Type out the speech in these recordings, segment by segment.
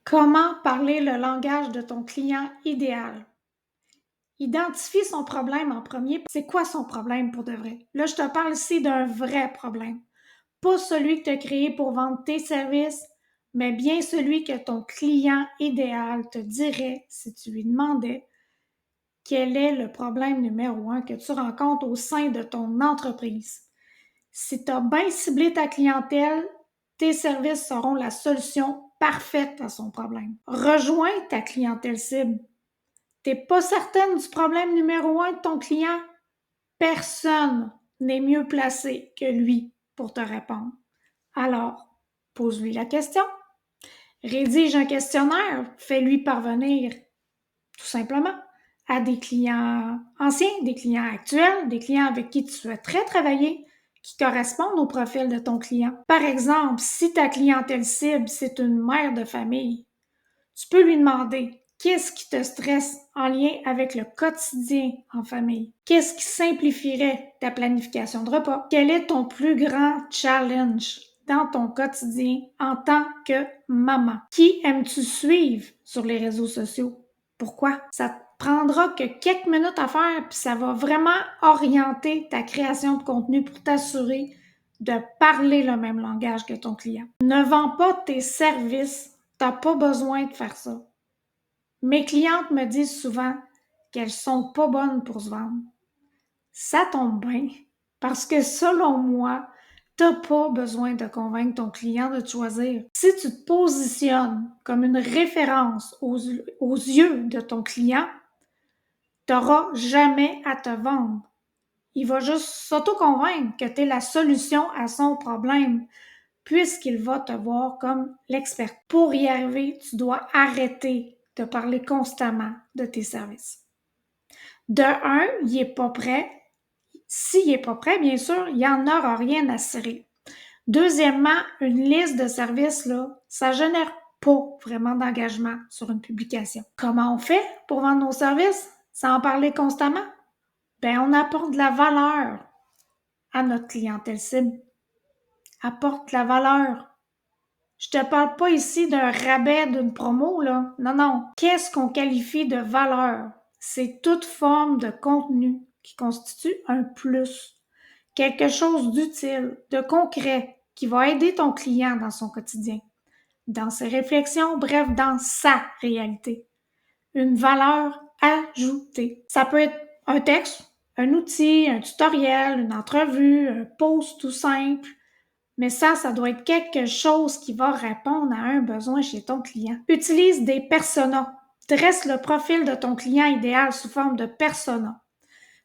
Comment parler le langage de ton client idéal? Identifie son problème en premier. C'est quoi son problème pour de vrai? Là, je te parle ici d'un vrai problème. Pas celui que tu as créé pour vendre tes services, mais bien celui que ton client idéal te dirait si tu lui demandais quel est le problème numéro un que tu rencontres au sein de ton entreprise. Si tu as bien ciblé ta clientèle, tes services seront la solution parfaite à son problème. Rejoins ta clientèle cible. Tu n'es pas certaine du problème numéro un de ton client? Personne n'est mieux placé que lui pour te répondre. Alors, pose-lui la question. Rédige un questionnaire, fais-lui parvenir, tout simplement, à des clients anciens, des clients actuels, des clients avec qui tu souhaiterais travailler, qui correspondent au profil de ton client. Par exemple, si ta clientèle cible, c'est une mère de famille, tu peux lui demander qu'est-ce qui te stresse en lien avec le quotidien en famille? Qu'est-ce qui simplifierait ta planification de repas? Quel est ton plus grand challenge dans ton quotidien en tant que maman? Qui aimes-tu suivre sur les réseaux sociaux? Pourquoi? Ça te prendra que quelques minutes à faire, puis ça va vraiment orienter ta création de contenu pour t'assurer de parler le même langage que ton client. Ne vends pas tes services. T'as pas besoin de faire ça. Mes clientes me disent souvent qu'elles sont pas bonnes pour se vendre. Ça tombe bien, parce que selon moi, t'as pas besoin de convaincre ton client de te choisir. Si tu te positionnes comme une référence aux yeux de ton client, t'auras jamais à te vendre. Il va juste s'auto-convaincre que tu es la solution à son problème, puisqu'il va te voir comme l'expert. Pour y arriver, tu dois arrêter de parler constamment de tes services. De un, il n'est pas prêt. S'il n'est pas prêt, bien sûr, il n'y en aura rien à cirer. Deuxièmement, une liste de services, là, ça génère pas vraiment d'engagement sur une publication. Comment on fait pour vendre nos services sans en parler constamment? Ben, on apporte de la valeur à notre clientèle cible. Apporte de la valeur. Je te parle pas ici d'un rabais, d'une promo, là. Non, non. Qu'est-ce qu'on qualifie de valeur? C'est toute forme de contenu qui constitue un plus. Quelque chose d'utile, de concret, qui va aider ton client dans son quotidien, dans ses réflexions, bref, dans sa réalité. Une valeur ajoutée. Ça peut être un texte, un outil, un tutoriel, une entrevue, un post tout simple, mais ça doit être quelque chose qui va répondre à un besoin chez ton client. Utilise des personas. Dresse le profil de ton client idéal sous forme de persona.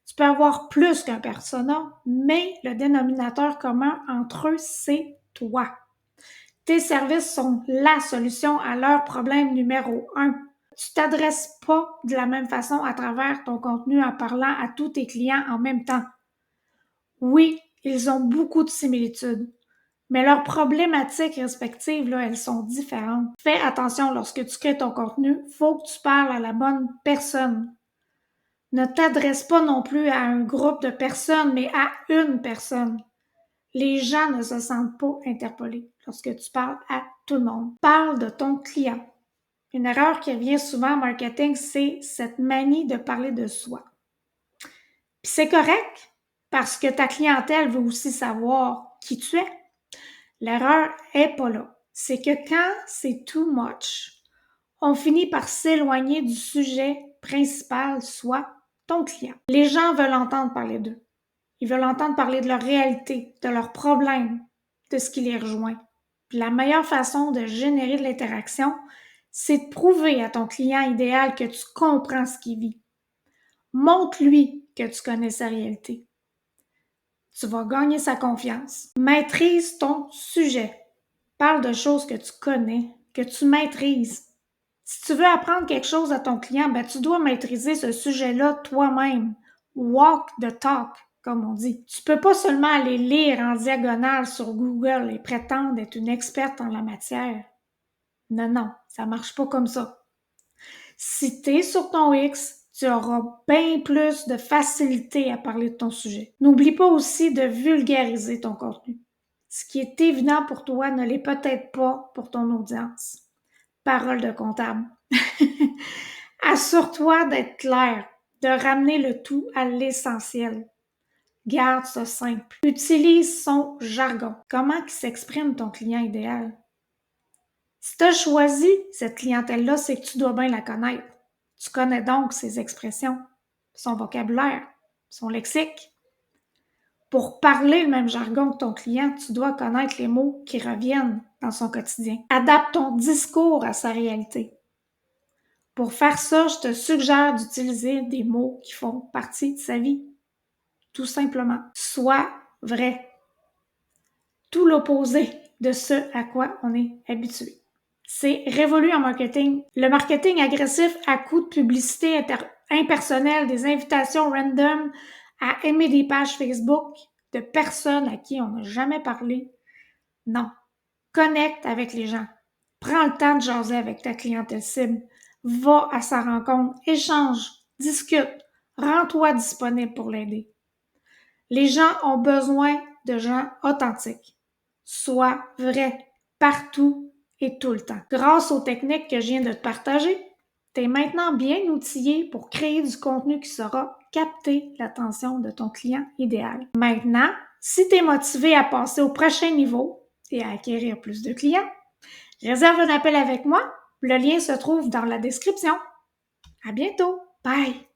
Tu peux avoir plus qu'un persona, mais le dénominateur commun entre eux, c'est toi. Tes services sont la solution à leur problème numéro un. Tu t'adresses pas de la même façon à travers ton contenu en parlant à tous tes clients en même temps. Oui, ils ont beaucoup de similitudes, mais leurs problématiques respectives, là, elles sont différentes. Fais attention lorsque tu crées ton contenu, faut que tu parles à la bonne personne. Ne t'adresse pas non plus à un groupe de personnes, mais à une personne. Les gens ne se sentent pas interpellés lorsque tu parles à tout le monde. Parle de ton client. Une erreur qui revient souvent en marketing, c'est cette manie de parler de soi. Puis c'est correct, parce que ta clientèle veut aussi savoir qui tu es. L'erreur est pas là. C'est que quand c'est too much, on finit par s'éloigner du sujet principal, soit ton client. Les gens veulent entendre parler d'eux. Ils veulent entendre parler de leur réalité, de leurs problèmes, de ce qui les rejoint. Puis la meilleure façon de générer de l'interaction, c'est de prouver à ton client idéal que tu comprends ce qu'il vit. Montre-lui que tu connais sa réalité. Tu vas gagner sa confiance. Maîtrise ton sujet. Parle de choses que tu connais, que tu maîtrises. Si tu veux apprendre quelque chose à ton client, ben tu dois maîtriser ce sujet-là toi-même. Walk the talk, comme on dit. Tu peux pas seulement aller lire en diagonale sur Google et prétendre être une experte en la matière. Non, non, ça marche pas comme ça. Si tu es sur ton X, tu auras bien plus de facilité à parler de ton sujet. N'oublie pas aussi de vulgariser ton contenu. Ce qui est évident pour toi ne l'est peut-être pas pour ton audience. Parole de comptable. Assure-toi d'être clair, de ramener le tout à l'essentiel. Garde ça simple. Utilise son jargon. Comment il s'exprime ton client idéal? Si tu as choisi cette clientèle-là, c'est que tu dois bien la connaître. Tu connais donc ses expressions, son vocabulaire, son lexique. Pour parler le même jargon que ton client, tu dois connaître les mots qui reviennent dans son quotidien. Adapte ton discours à sa réalité. Pour faire ça, je te suggère d'utiliser des mots qui font partie de sa vie. Tout simplement. Sois vrai. Tout l'opposé de ce à quoi on est habitué. C'est révolu en marketing. Le marketing agressif à coup de publicité impersonnelle, des invitations random à aimer des pages Facebook de personnes à qui on n'a jamais parlé. Non. Connecte avec les gens. Prends le temps de jaser avec ta clientèle cible. Va à sa rencontre, échange, discute, rends-toi disponible pour l'aider. Les gens ont besoin de gens authentiques. Sois vrai partout et tout le temps. Grâce aux techniques que je viens de te partager, tu es maintenant bien outillé pour créer du contenu qui saura capter l'attention de ton client idéal. Maintenant, si tu es motivé à passer au prochain niveau et à acquérir plus de clients, réserve un appel avec moi. Le lien se trouve dans la description. À bientôt. Bye!